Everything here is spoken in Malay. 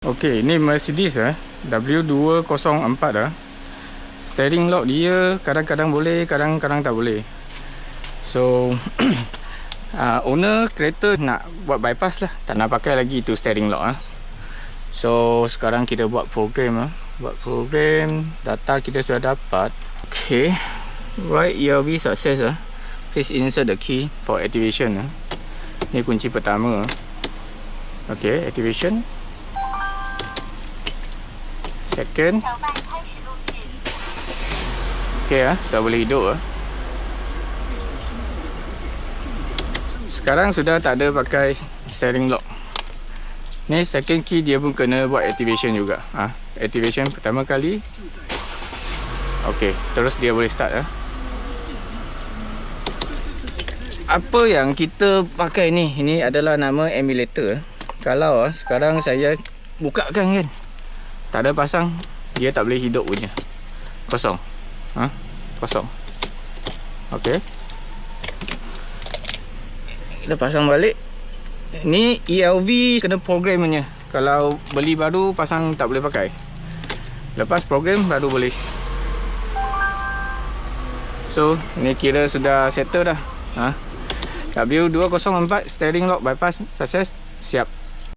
Okey, ni Mercedes W204 Steering lock dia kadang-kadang boleh, kadang-kadang tak boleh. So owner kereta nak buat bypass lah, tak nak pakai lagi tu steering lock So sekarang kita buat program data kita sudah dapat. Okey, right ERV success Please insert the key for activation Ni kunci pertama. Okey, activation. Second. Okey dah boleh hidup Sekarang sudah tak ada pakai steering lock. Ni second key dia pun kena buat activation juga. Activation pertama kali. Okey, terus dia boleh start Apa yang kita pakai ni? Ini adalah nama emulator. Kalau sekarang saya bukakan kan, tak ada pasang, dia tak boleh hidup punya. Kosong. Kosong. Okey. Kita pasang balik. Ni ELV kena program punya. Kalau beli baru pasang tak boleh pakai. Lepas program baru boleh. So, ni kira sudah settle dah. W204 steering lock bypass success, siap.